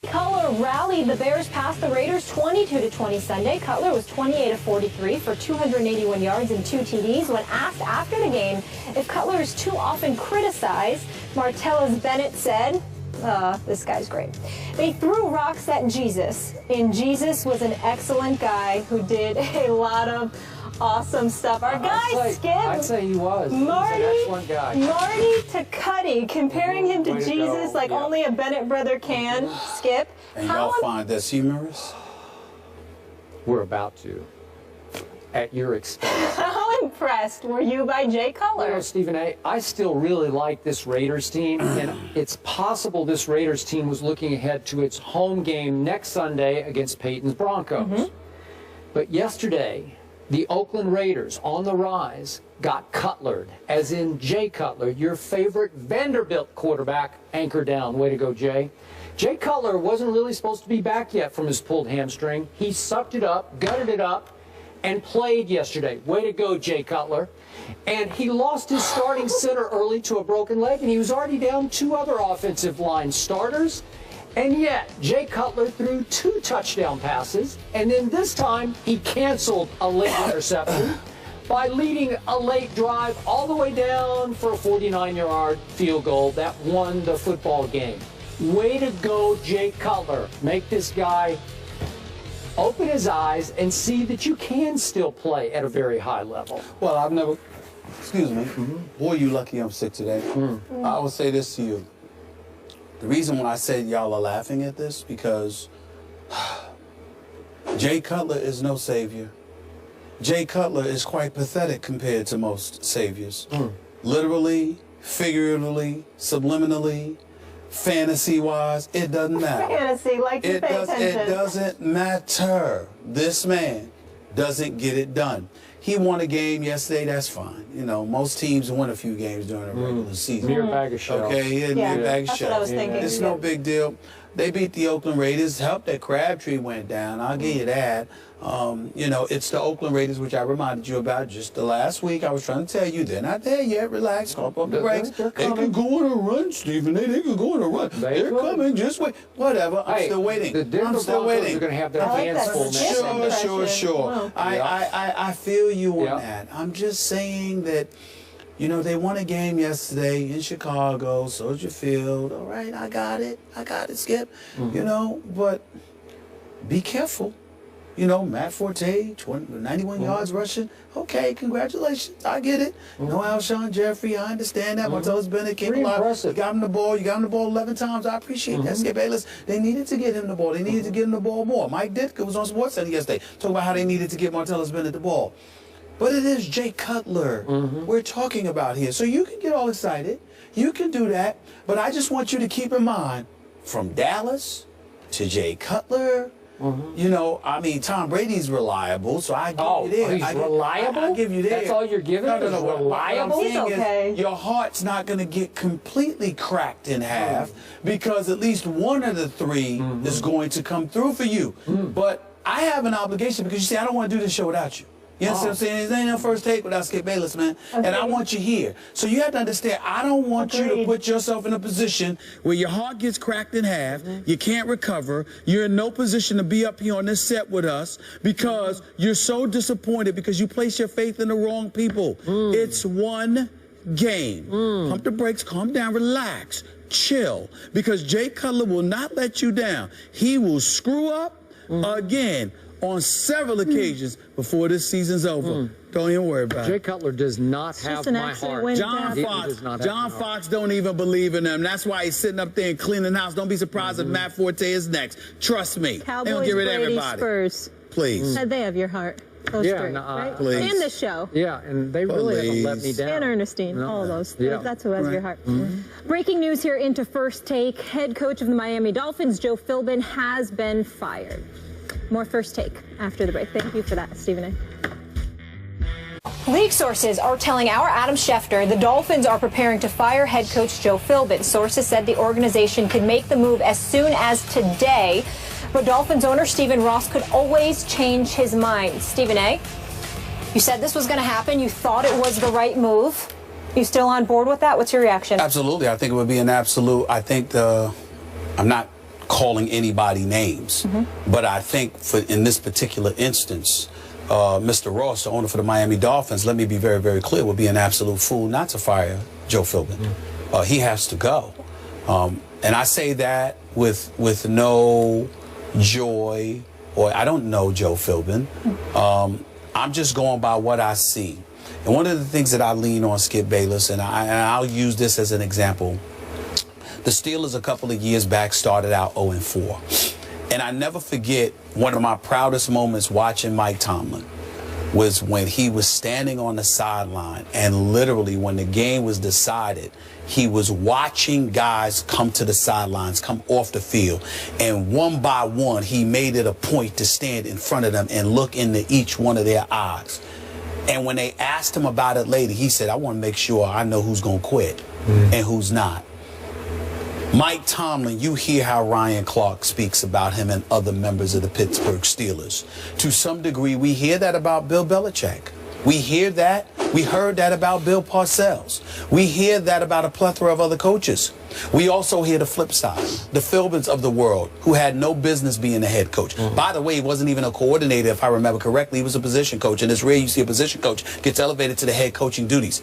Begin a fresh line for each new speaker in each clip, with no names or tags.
Cutler rallied the Bears past the Raiders 22-20 Sunday. Cutler was 28 of 43 for 281 yards and 2 TDs. When asked after the game if Cutler is too often criticized, Martellus Bennett said, this guy's great. They threw rocks at Jesus, and Jesus was an excellent guy who did a lot of awesome stuff. Our guy, Skip.
I'd say he was.
Marty,
He's an excellent guy.
Marty to Cuddy, comparing him to Jesus like only a Bennett brother can. Skip.
And y'all find this humorous?
We're about to. At your expense.
How impressed were you by Jay Cutler?
You know, Stephen A., I still really like this Raiders team, and it's possible this Raiders team was looking ahead to its home game next Sunday against Peyton's Broncos. But yesterday, the Oakland Raiders, on the rise, got Cutlered, as in Jay Cutler, your favorite Vanderbilt quarterback, anchor down. Way to go, Jay. Jay Cutler wasn't really supposed to be back yet from his pulled hamstring. He sucked it up, gutted it up, and played yesterday. Way to go, Jay Cutler. And he lost his starting center early to a broken leg, and he was already down 2 other offensive line starters. And yet, Jay Cutler threw 2 touchdown passes, and then this time he canceled a late interception by leading a late drive all the way down for a 49-yard field goal that won the football game. Way to go, Jay Cutler. Make this guy open his eyes and see that you can still play at a very high level.
Well, I've never, excuse me, boy, you lucky I'm sick today. I will say this to you. The reason why I said y'all are laughing at this, because Jay Cutler is no savior. Jay Cutler is quite pathetic compared to most saviors. Literally, figuratively, subliminally, fantasy-wise, it doesn't matter.
Fantasy, like you pay attention.
It doesn't matter. This man doesn't get it done. He won a game yesterday, that's fine. You know, most teams win a few games during a regular season.
Mere bag of shells.
Okay, mere bag of shells.
That's what I was thinking.
It's no big deal. They beat the Oakland Raiders. Helped that Crabtree went down. I'll give you that. You know, it's the Oakland Raiders, which I reminded you about just the last week. I was trying to tell you, they're not there yet. Relax. Pump up the brakes. They can go on a run, Stephen. They can go on a run. They're coming. Just wait. Whatever. I'm still waiting.
I'm still waiting. They're going to have their hands full.
Sure. I feel you on that. I'm just saying that, you know, they won a game yesterday in Chicago, Soldier Field. All right, I got it, Skip. You know, but be careful. You know, Matt Forte, 91 yards rushing. Okay, congratulations. I get it. No Alshon Jeffrey, I understand that. Martellus Bennett came alive. You got him the ball. You got him the ball 11 times. I appreciate that. Skip Bayless, they needed to get him the ball. They needed to get him the ball more. Mike Ditka was on SportsCenter yesterday talking about how they needed to get Martellus Bennett the ball. But it is Jay Cutler we're talking about here. So you can get all excited. You can do that. But I just want you to keep in mind, from Dallas to Jay Cutler, you know, I mean, Tom Brady's reliable, so I give you there.
He's reliable?
I give you there.
That's all you're giving?
No.
Reliable?
What I'm saying is your heart's not going to get completely cracked in half because at least one of the 3 is going to come through for you. But I have an obligation because, you see, I don't want to do this show without you. You understand what I'm saying? There ain't no first take without Skip Bayless, man. And I want you here. So you have to understand, I don't want you to put yourself in a position where your heart gets cracked in half, you can't recover, you're in no position to be up here on this set with us because you're so disappointed because you place your faith in the wrong people. It's one game. Pump the brakes, calm down, relax, chill, because Jay Cutler will not let you down. He will screw up again on several occasions before this season's over. Don't even worry about it.
Jay Cutler does not have my heart.
John Fox don't even believe in him. That's why he's sitting up there and cleaning house. Don't be surprised if Matt Forte is next. Trust me.
Cowboys,
they don't get rid of
Brady,
everybody.
Spurs.
Please.
They have your heart. Those 3, right?
Please.
And the show.
Yeah, and they really haven't let me down.
And Ernestine, all those.
Yeah.
That's who has your heart. Breaking news here into First Take. Head coach of the Miami Dolphins, Joe Philbin, has been fired. More First Take after the break. Thank you for that, Stephen A.
League sources are telling our Adam Schefter the Dolphins are preparing to fire head coach Joe Philbin. Sources said the organization could make the move as soon as today, but Dolphins owner Stephen Ross could always change his mind. Stephen A., you said this was going to happen. You thought it was the right move. You still on board with that? What's your reaction?
Absolutely. I think it would be an absolute. I think I'm not calling anybody names. But I think in this particular instance, Mr. Ross, the owner for the Miami Dolphins, let me be very, very clear, would be an absolute fool not to fire Joe Philbin. He has to go. And I say that with no joy, or I don't know Joe Philbin. I'm just going by what I see. And one of the things that I lean on, Skip Bayless, and I'll use this as an example, the Steelers a couple of years back started out 0-4. And I never forget one of my proudest moments watching Mike Tomlin was when he was standing on the sideline, and literally when the game was decided, he was watching guys come to the sidelines, come off the field, and one by one he made it a point to stand in front of them and look into each one of their eyes. And when they asked him about it later, he said, I want to make sure I know who's going to quit and who's not. Mike Tomlin, you hear how Ryan Clark speaks about him and other members of the Pittsburgh Steelers. To some degree, we hear that about Bill Belichick. We hear that. We heard that about Bill Parcells. We hear that about a plethora of other coaches. We also hear the flip side, the Philbins of the world, who had no business being a head coach. By the way, he wasn't even a coordinator, if I remember correctly. He was a position coach, and it's rare you see a position coach gets elevated to the head coaching duties.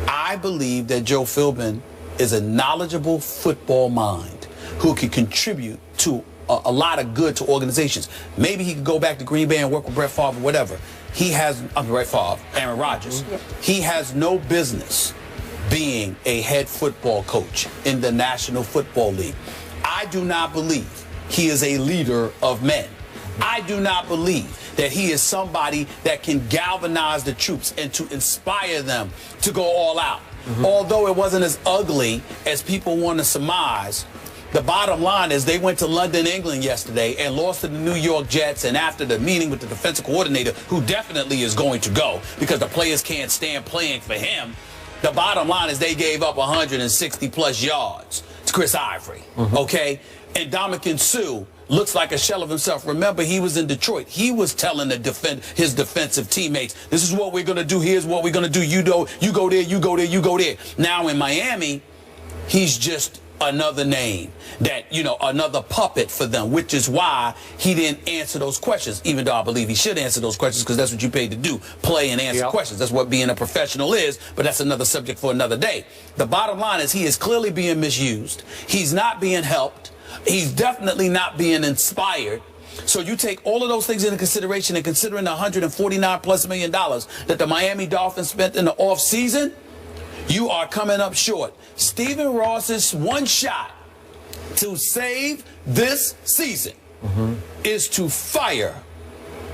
I believe that Joe Philbin is a knowledgeable football mind who can contribute to a lot of good to organizations. Maybe he could go back to Green Bay and work with Brett Favre or whatever. He has, Brett Favre, Aaron Rodgers. He has no business being a head football coach in the National Football League. I do not believe he is a leader of men. I do not believe that he is somebody that can galvanize the troops and to inspire them to go all out. Although it wasn't as ugly as people want to surmise, the bottom line is they went to London, England yesterday and lost to the New York Jets, and after the meeting with the defensive coordinator, who definitely is going to go because the players can't stand playing for him, the bottom line is they gave up 160-plus yards to Chris Ivory, okay? And Ndamukong Suh looks like a shell of himself. Remember, he was in Detroit. He was telling his defensive teammates, this is what we're going to do. Here's what we're going to do. You go there, you go there, you go there. Now in Miami, he's just another name that, you know, another puppet for them, which is why he didn't answer those questions, even though I believe he should answer those questions because that's what you paid to do, play and answer questions. That's what being a professional is, but that's another subject for another day. The bottom line is he is clearly being misused. He's not being helped. He's definitely not being inspired. So you take all of those things into consideration, and considering the $149+ million that the Miami Dolphins spent in the offseason, you are coming up short. Stephen Ross's one shot to save this season is to fire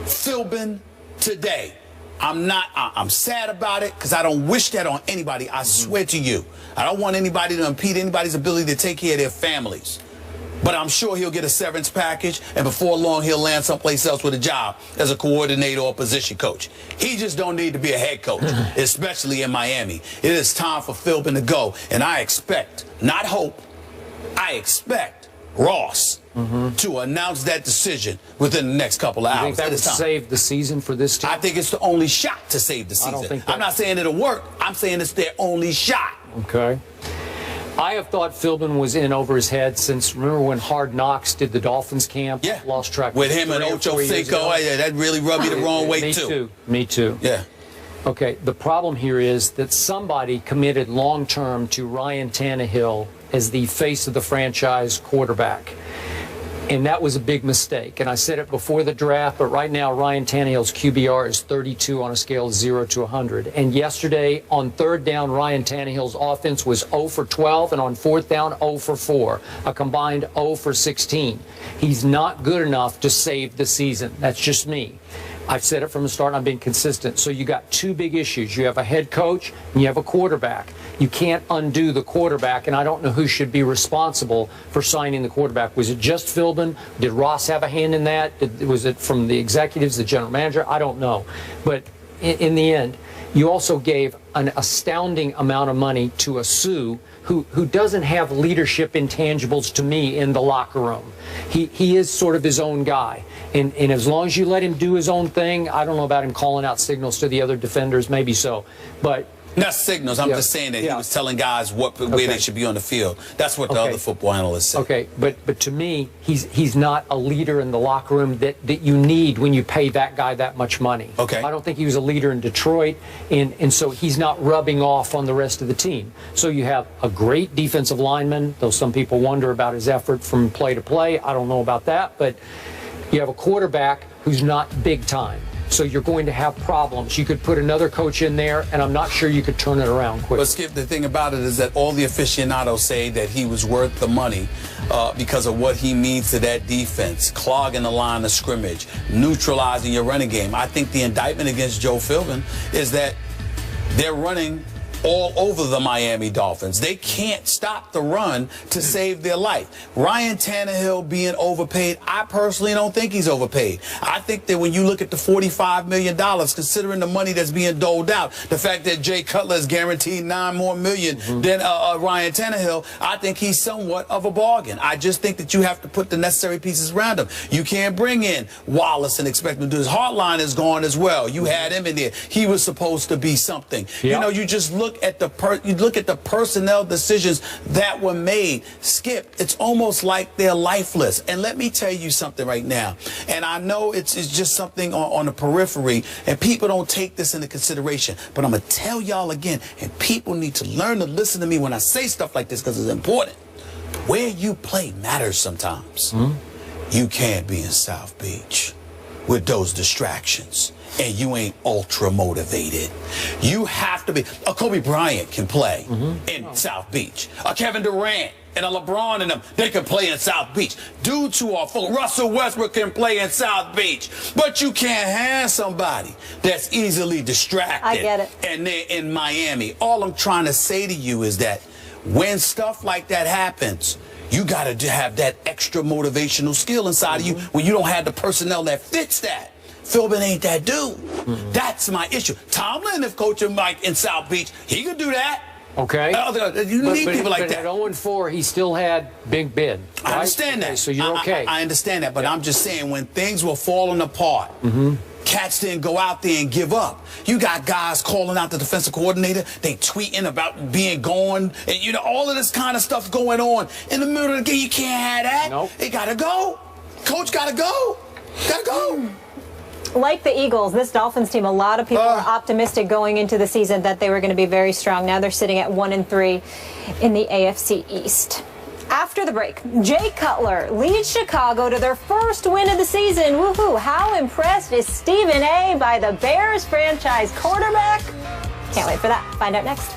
Philbin today. I'm sad about it because I don't wish that on anybody. I swear to you. I don't want anybody to impede anybody's ability to take care of their families. But I'm sure he'll get a severance package, and before long he'll land someplace else with a job as a coordinator or position coach. He just don't need to be a head coach, especially in Miami. It is time for Philbin to go, and I expect, not hope, I expect Ross to announce that decision within the next couple of hours.
You think that would save the season for this team?
I think it's the only shot to save the season.
I don't think
I'm not saying it'll work. I'm saying it's their only shot.
Okay. I have thought Philbin was in over his head since, remember when Hard Knocks did the Dolphins camp?
Yeah.
Lost track.
With him and Ocho Cinco. Yeah, that really rubbed me the wrong way, too.
Me too.
Yeah.
Okay, the problem here is that somebody committed long-term to Ryan Tannehill as the face of the franchise quarterback. And that was a big mistake. And I said it before the draft, but right now Ryan Tannehill's QBR is 32 on a scale of 0 to 100. And yesterday, on third down, Ryan Tannehill's offense was 0 for 12, and on fourth down, 0 for 4, a combined 0 for 16. He's not good enough to save the season. That's just me. I've said it from the start, and I've been consistent. So you got two big issues. You have a head coach, and you have a quarterback. You can't undo the quarterback, and I don't know who should be responsible for signing the quarterback. Was it just Philbin? Did Ross have a hand in that? Was it from the executives, the general manager? I don't know. But in the end, you also gave an astounding amount of money to a Suh who doesn't have leadership intangibles to me in the locker room. He is sort of his own guy. And as long as you let him do his own thing, I don't know about him calling out signals to the other defenders, maybe so. But
Not signals. I'm just saying that he was telling guys where they should be on the field. That's what the other football analysts say.
Okay, but to me, he's not a leader in the locker room that you need when you pay that guy that much money.
Okay.
I don't think he was a leader in Detroit, and so he's not rubbing off on the rest of the team. So you have a great defensive lineman, though some people wonder about his effort from play to play. I don't know about that, but you have a quarterback who's not big time. So you're going to have problems. You could put another coach in there, and I'm not sure you could turn it around quickly.
But Skip, the thing about it is that all the aficionados say that he was worth the money because of what he means to that defense, clogging the line of scrimmage, neutralizing your running game. I think the indictment against Joe Philbin is that they're running all over the Miami Dolphins. They can't stop the run to save their life. Ryan Tannehill being overpaid, I personally don't think he's overpaid. I think that when you look at the $45 million, considering the money that's being doled out, the fact that Jay Cutler is guaranteed $9 more million than Ryan Tannehill, I think he's somewhat of a bargain. I just think that you have to put the necessary pieces around him. You can't bring in Wallace and expect him to do his Hardline is gone as well. You had him in there. He was supposed to be something. Yep. You know, you just look at the personnel decisions that were made. Skip, it's almost like they're lifeless. And let me tell you something right now. And I know it's just something on the periphery, and people don't take this into consideration. But I'm going to tell y'all again, and people need to learn to listen to me when I say stuff like this because it's important. Where you play matters sometimes. You can't be in South Beach with those distractions, and you ain't ultra motivated. You have to be. A Kobe Bryant can play in South Beach. A Kevin Durant and a LeBron and them, they can play in South Beach. Dudes who are full. Russell Westbrook can play in South Beach. But you can't have somebody that's easily distracted.
I get it.
And they're in Miami. All I'm trying to say to you is that when stuff like that happens, you got to have that extra motivational skill inside of you when you don't have the personnel that fits that. Philbin ain't that dude. That's my issue. Tomlin, if coaching Mike in South Beach, he could do that.
Okay.
You need people like that.
But at 0-4, he still had Big Ben. Right?
I understand that.
Okay, so you're okay.
I understand that, but I'm just saying when things were falling apart, cats didn't go out there and give up. You got guys calling out the defensive coordinator. They tweeting about being gone. And, you know, all of this kind of stuff going on. In the middle of the game, you can't have that.
Nope.
They got to go. Coach got to go. Got to go.
Like the Eagles, this Dolphins team, a lot of people were optimistic going into the season that they were going to be very strong. Now they're sitting at 1-3 in the AFC East. After the break, Jay Cutler leads Chicago to their first win of the season. Woohoo! How impressed is Stephen A. by the Bears franchise quarterback? Can't wait for that. Find out next.